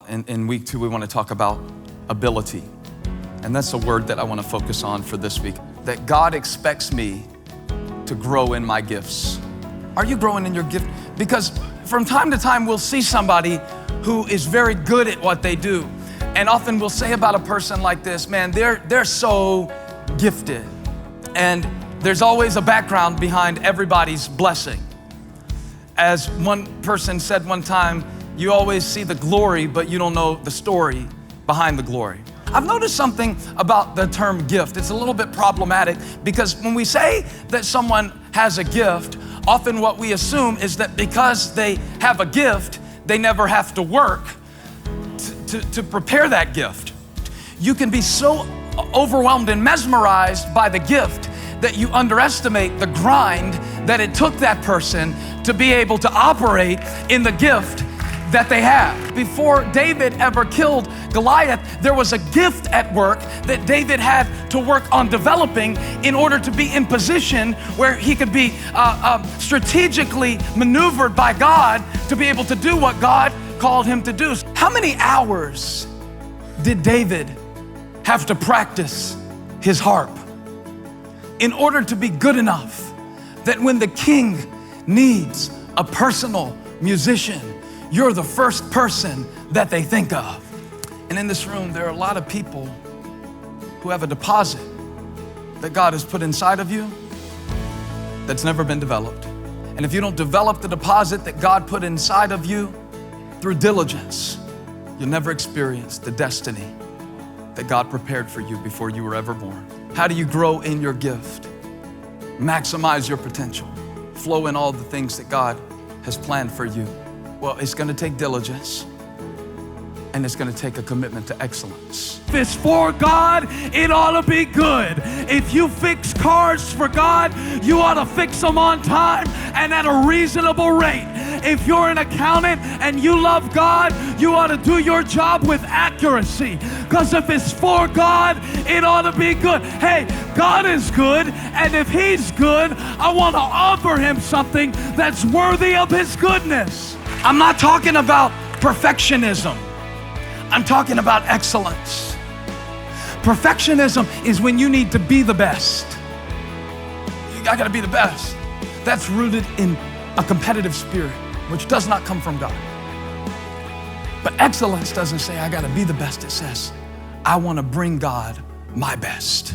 In week 2, we want to talk about ability. And that's a word that I want to focus on for this week. That God expects me to grow in my gifts. Are you growing in your gift? Because from time to time, we'll see somebody who is very good at what they do. And often we'll say about a person like this, man, they're so gifted. And there's always a background behind everybody's blessing. As one person said one time, you always see the glory, but you don't know the story behind the glory. I've noticed something about the term gift. It's a little bit problematic because when we say that someone has a gift, often what we assume is that because they have a gift, they never have to work to prepare that gift. You can be so overwhelmed and mesmerized by the gift that you underestimate the grind that it took that person to be able to operate in the gift that they have. Before David ever killed Goliath, there was a gift at work that David had to work on developing in order to be in position where he could be strategically maneuvered by God to be able to do what God called him to do. How many hours did David have to practice his harp in order to be good enough that when the king needs a personal musician, you're the first person that they think of? And in this room, there are a lot of people who have a deposit that God has put inside of you that's never been developed. And if you don't develop the deposit that God put inside of you through diligence, you'll never experience the destiny that God prepared for you before you were ever born. How do you grow in your gift? Maximize your potential. Flow in all the things that God has planned for you. Well, it's gonna take diligence, and it's gonna take a commitment to excellence. If it's for God, it ought to be good. If you fix cars for God, you ought to fix them on time and at a reasonable rate. If you're an accountant and you love God, you ought to do your job with accuracy. Because if it's for God, it ought to be good. Hey, God is good, and if He's good, I want to offer Him something that's worthy of His goodness. I'm not talking about perfectionism. I'm talking about excellence. Perfectionism is when you need to be the best. I gotta be the best. That's rooted in a competitive spirit, which does not come from God. But excellence doesn't say I gotta be the best. It says, I wanna bring God my best.